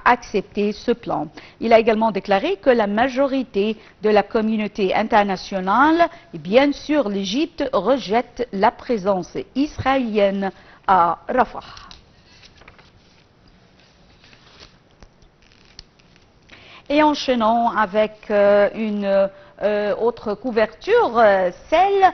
accepter ce plan. Il a également déclaré que la majorité de la communauté internationale, et bien sûr l'Égypte, rejette la présence israélienne à Rafah. Et enchaînons avec une autre couverture, celle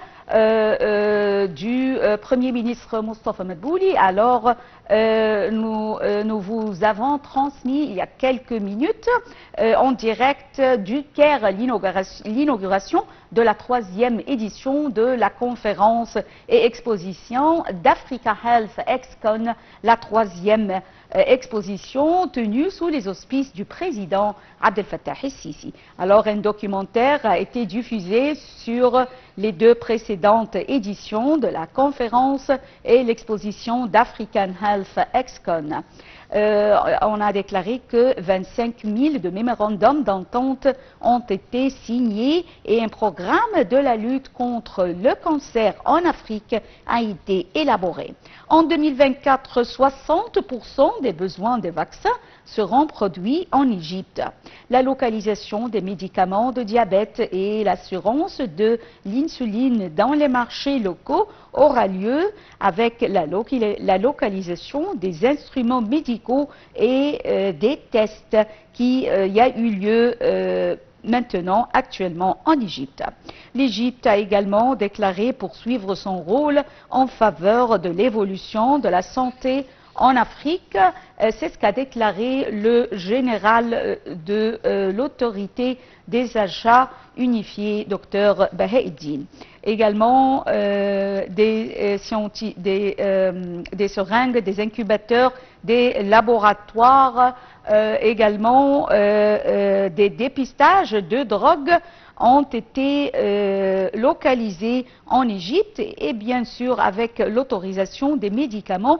du Premier ministre Mostafa Madbouli. Alors, nous vous avons transmis il y a quelques minutes en direct du Caire l'inauguration de la 3e édition de la conférence et exposition d'Africa Health ExCon, la 3e exposition tenue sous les auspices du président Abdel Fattah el-Sisi. Alors, un documentaire a été diffusé sur les 2 précédentes éditions de la conférence et l'exposition d'African Health ExCon. On a déclaré que 25 000 de mémorandums d'entente ont été signés et un programme de la lutte contre le cancer en Afrique a été élaboré. En 2024, 60% des besoins de vaccins seront produits en Égypte. La localisation des médicaments de diabète et l'assurance de l'insuline dans les marchés locaux aura lieu avec la localisation des instruments médicaux et des tests qui y a eu lieu maintenant actuellement en Égypte. L'Égypte a également déclaré poursuivre son rôle en faveur de l'évolution de la santé en Afrique. C'est ce qu'a déclaré le général de l'autorité des achats unifiés, Dr Bahauddin. Également des seringues, des incubateurs, des laboratoires, également des dépistages de drogue ont été localisés en Égypte et bien sûr avec l'autorisation des médicaments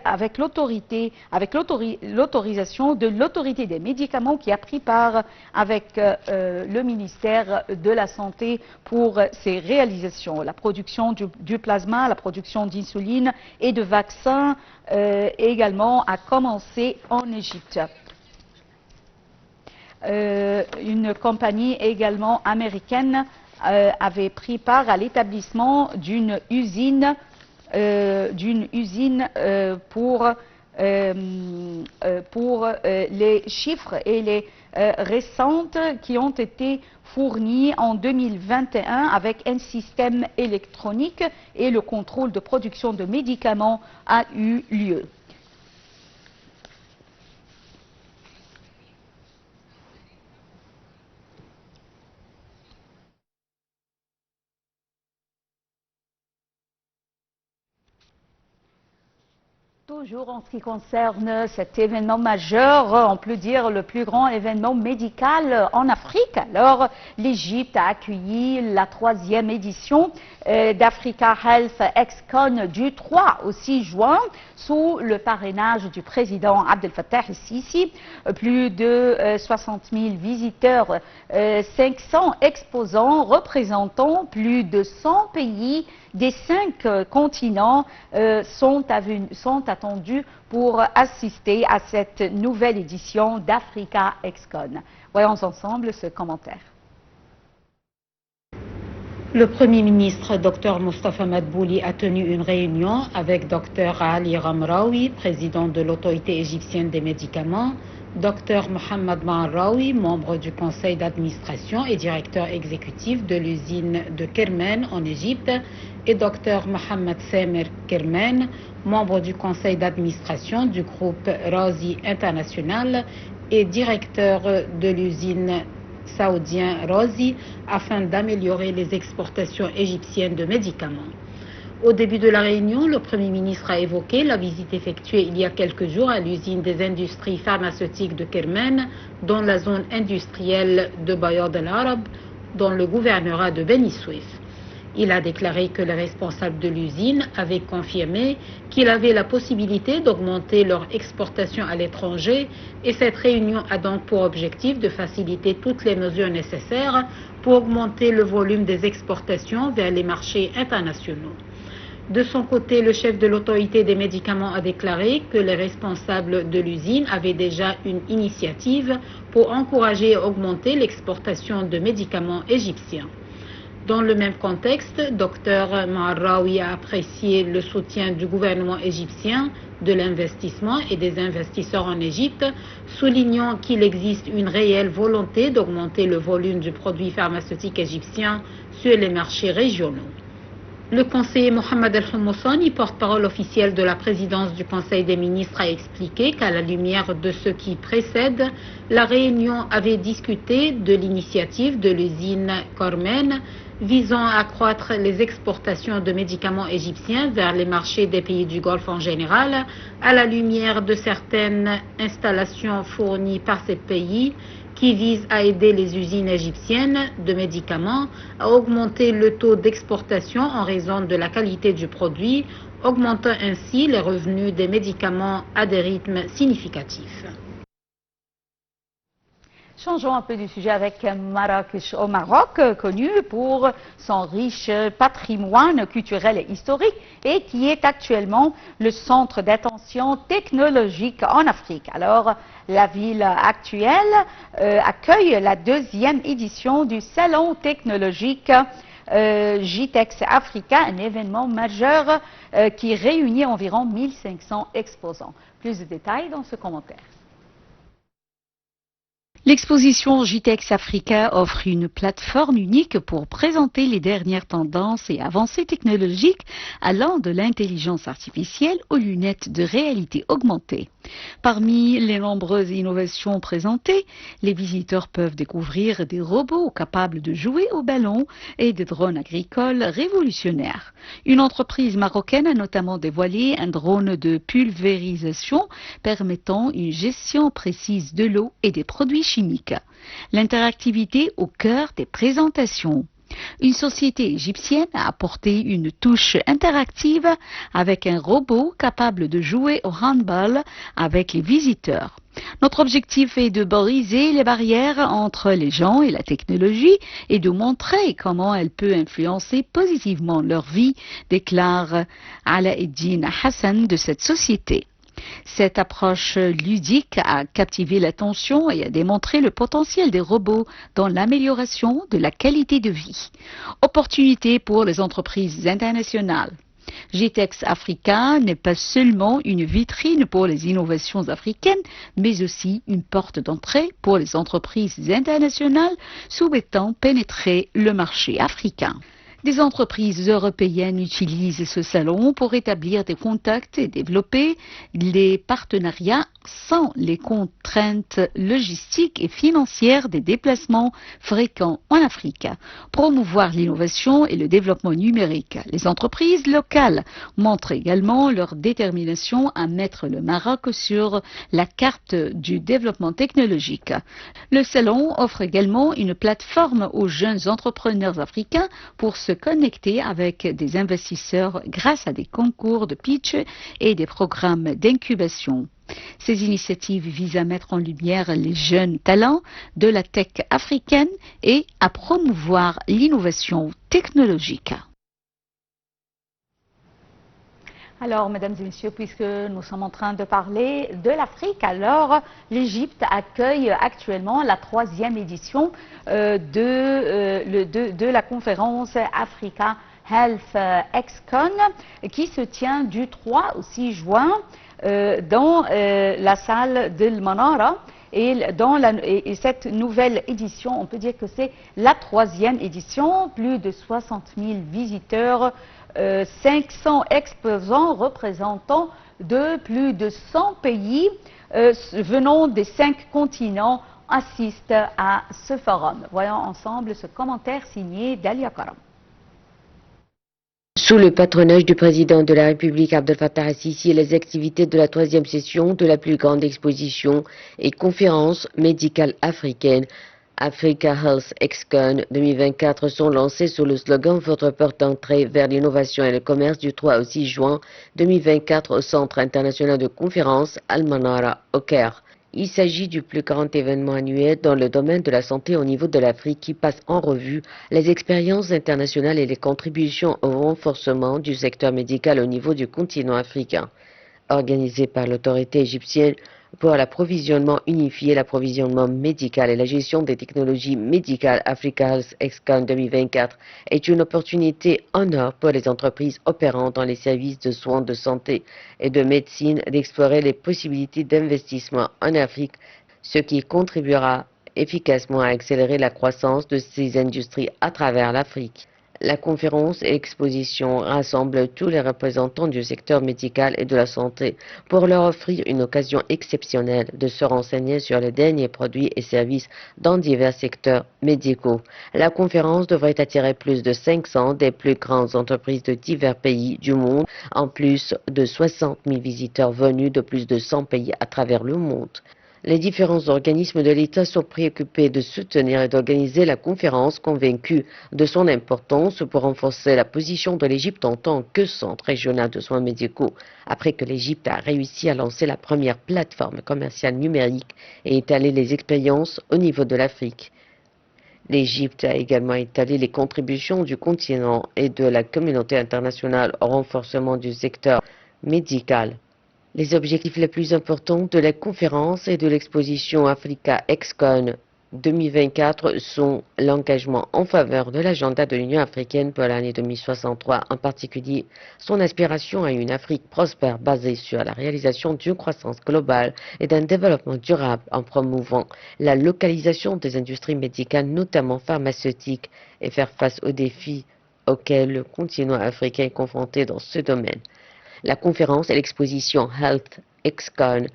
avec l'autorisation de l'autorité des médicaments qui a pris part avec le ministère de la Santé pour ces réalisations. La production du plasma, la production d'insuline et de vaccins également a commencé en Égypte. Une compagnie également américaine avait pris part à l'établissement d'une usine pour les chiffres et les récentes qui ont été fournis en 2021 avec un système électronique et le contrôle de production de médicaments a eu lieu. Toujours en ce qui concerne cet événement majeur, on peut dire le plus grand événement médical en Afrique. Alors, l'Égypte a accueilli la 3e édition d'Africa Health ExCon du 3 au 6 juin sous le parrainage du président Abdel Fattah el-Sisi. Plus de 60 000 visiteurs, 500 exposants représentant plus de 100 pays des 5 continents sont attendus pour assister à cette nouvelle édition d'Africa ExCon. Voyons ensemble ce commentaire. Le Premier ministre Dr Mostafa Madbouli a tenu une réunion avec Dr Ali Ramraoui, président de l'autorité égyptienne des médicaments, Dr Mohamed Maaraoui, membre du conseil d'administration et directeur exécutif de l'usine de Kermen en Égypte, et Dr Mohamed Samer Kermen, membre du conseil d'administration du groupe Razi International et directeur de l'usine saoudien Razi, afin d'améliorer les exportations égyptiennes de médicaments. Au début de la réunion, le Premier ministre a évoqué la visite effectuée il y a quelques jours à l'usine des industries pharmaceutiques de Kermen, dans la zone industrielle de Bayad el-Arab, dans le gouvernorat de Beni Suef. Il a déclaré que les responsables de l'usine avaient confirmé qu'il avait la possibilité d'augmenter leur exportation à l'étranger et cette réunion a donc pour objectif de faciliter toutes les mesures nécessaires pour augmenter le volume des exportations vers les marchés internationaux. De son côté, le chef de l'autorité des médicaments a déclaré que les responsables de l'usine avaient déjà une initiative pour encourager et augmenter l'exportation de médicaments égyptiens. Dans le même contexte, Dr Marraoui a apprécié le soutien du gouvernement égyptien, de l'investissement et des investisseurs en Égypte, soulignant qu'il existe une réelle volonté d'augmenter le volume du produit pharmaceutique égyptien sur les marchés régionaux. Le conseiller Mohamed El-Houmoussani, porte-parole officiel de la présidence du Conseil des ministres, a expliqué qu'à la lumière de ce qui précède, la réunion avait discuté de l'initiative de l'usine Cormen visant à accroître les exportations de médicaments égyptiens vers les marchés des pays du Golfe en général, à la lumière de certaines installations fournies par ces pays qui vise à aider les usines égyptiennes de médicaments à augmenter le taux d'exportation en raison de la qualité du produit, augmentant ainsi les revenus des médicaments à des rythmes significatifs. Changeons un peu du sujet avec Marrakech au Maroc, connu pour son riche patrimoine culturel et historique et qui est actuellement le centre d'attention technologique en Afrique. Alors, la ville actuelle accueille la 2e édition du Salon technologique GITEX Africa, un événement majeur qui réunit environ 1500 exposants. Plus de détails dans ce commentaire. L'exposition GITEX Africa offre une plateforme unique pour présenter les dernières tendances et avancées technologiques allant de l'intelligence artificielle aux lunettes de réalité augmentée. Parmi les nombreuses innovations présentées, les visiteurs peuvent découvrir des robots capables de jouer au ballon et des drones agricoles révolutionnaires. Une entreprise marocaine a notamment dévoilé un drone de pulvérisation permettant une gestion précise de l'eau et des produits chimiques. L'interactivité au cœur des présentations. Une société égyptienne a apporté une touche interactive avec un robot capable de jouer au handball avec les visiteurs. Notre objectif est de briser les barrières entre les gens et la technologie et de montrer comment elle peut influencer positivement leur vie, déclare Alaeddin Hassan de cette société. Cette approche ludique a captivé l'attention et a démontré le potentiel des robots dans l'amélioration de la qualité de vie. Opportunité pour les entreprises internationales. GITEX Africa n'est pas seulement une vitrine pour les innovations africaines, mais aussi une porte d'entrée pour les entreprises internationales souhaitant pénétrer le marché africain. Des entreprises européennes utilisent ce salon pour établir des contacts et développer les partenariats sans les contraintes logistiques et financières des déplacements fréquents en Afrique. Promouvoir l'innovation et le développement numérique. Les entreprises locales montrent également leur détermination à mettre le Maroc sur la carte du développement technologique. Le salon offre également une plateforme aux jeunes entrepreneurs africains pour se connecter avec des investisseurs grâce à des concours de pitch et des programmes d'incubation. Ces initiatives visent à mettre en lumière les jeunes talents de la tech africaine et à promouvoir l'innovation technologique. Alors, mesdames et messieurs, puisque nous sommes en train de parler de l'Afrique, alors l'Égypte accueille actuellement la 3e édition de la conférence Africa Health Excon qui se tient du 3 au 6 juin dans la salle d'El Manara. Et cette nouvelle édition, on peut dire que c'est la 3e édition, plus de 60 000 visiteurs, 500 exposants représentant de plus de 100 pays venant des 5 continents assistent à ce forum. Voyons ensemble ce commentaire signé Dalia Karam. Sous le patronage du président de la République Abdel Fattah al-Sisi, les activités de la 3e session de la plus grande exposition et conférence médicale africaine Africa Health Excon 2024 sont lancées sous le slogan Votre porte d'entrée vers l'innovation et le commerce du 3 au 6 juin 2024 au Centre international de conférence Al Manara au Caire. Il s'agit du plus grand événement annuel dans le domaine de la santé au niveau de l'Afrique qui passe en revue les expériences internationales et les contributions au renforcement du secteur médical au niveau du continent africain. Organisé par l'autorité égyptienne pour l'approvisionnement unifié, l'approvisionnement médical et la gestion des technologies médicales, Africa Health ExCon 2024 est une opportunité en or pour les entreprises opérant dans les services de soins de santé et de médecine d'explorer les possibilités d'investissement en Afrique, ce qui contribuera efficacement à accélérer la croissance de ces industries à travers l'Afrique. La conférence et exposition rassemble tous les représentants du secteur médical et de la santé pour leur offrir une occasion exceptionnelle de se renseigner sur les derniers produits et services dans divers secteurs médicaux. La conférence devrait attirer plus de 500 des plus grandes entreprises de divers pays du monde, en plus de 60 000 visiteurs venus de plus de 100 pays à travers le monde. Les différents organismes de l'État sont préoccupés de soutenir et d'organiser la conférence, convaincus de son importance pour renforcer la position de l'Égypte en tant que centre régional de soins médicaux, après que l'Égypte a réussi à lancer la première plateforme commerciale numérique et étaler les expériences au niveau de l'Afrique. L'Égypte a également étalé les contributions du continent et de la communauté internationale au renforcement du secteur médical. Les objectifs les plus importants de la conférence et de l'exposition Africa ExCon 2024 sont l'engagement en faveur de l'agenda de l'Union africaine pour l'année 2063, en particulier son aspiration à une Afrique prospère basée sur la réalisation d'une croissance globale et d'un développement durable en promouvant la localisation des industries médicales, notamment pharmaceutiques, et faire face aux défis auxquels le continent africain est confronté dans ce domaine. La conférence et l'exposition Health ExCon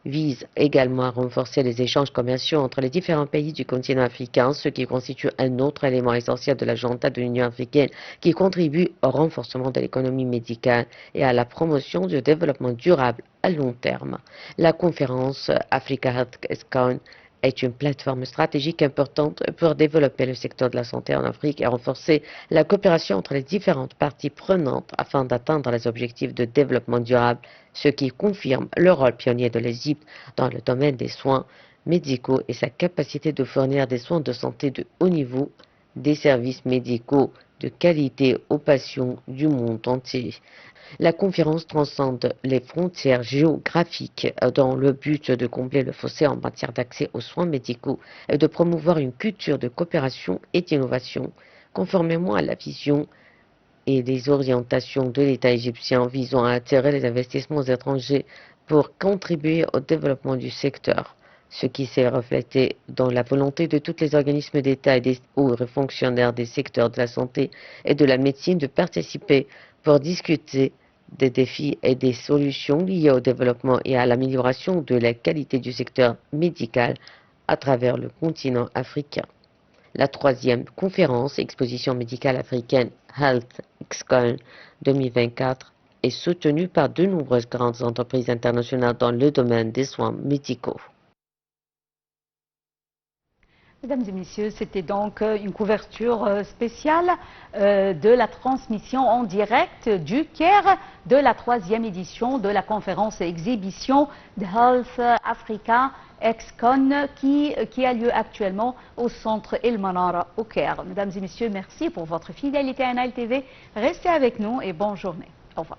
visent également à renforcer les échanges commerciaux entre les différents pays du continent africain, ce qui constitue un autre élément essentiel de l'agenda de l'Union africaine qui contribue au renforcement de l'économie médicale et à la promotion du développement durable à long terme. La conférence Africa Health ExCon est une plateforme stratégique importante pour développer le secteur de la santé en Afrique et renforcer la coopération entre les différentes parties prenantes afin d'atteindre les objectifs de développement durable, ce qui confirme le rôle pionnier de l'Égypte dans le domaine des soins médicaux et sa capacité de fournir des soins de santé de haut niveau, des services médicaux de qualité aux patients du monde entier. La conférence transcende les frontières géographiques dans le but de combler le fossé en matière d'accès aux soins médicaux et de promouvoir une culture de coopération et d'innovation, conformément à la vision et les orientations de l'État égyptien visant à attirer les investissements étrangers pour contribuer au développement du secteur, ce qui s'est reflété dans la volonté de tous les organismes d'État et des hauts fonctionnaires des secteurs de la santé et de la médecine de participer pour discuter des défis et des solutions liées au développement et à l'amélioration de la qualité du secteur médical à travers le continent africain. La troisième conférence Exposition médicale africaine Health ExCon 2024 est soutenue par de nombreuses grandes entreprises internationales dans le domaine des soins médicaux. Mesdames et messieurs, c'était donc une couverture spéciale de la transmission en direct du Caire de la 3e édition de la conférence et exhibition de Health Africa ExCon qui a lieu actuellement au centre El Manara au Caire. Mesdames et messieurs, merci pour votre fidélité à Nile TV. Restez avec nous et bonne journée. Au revoir.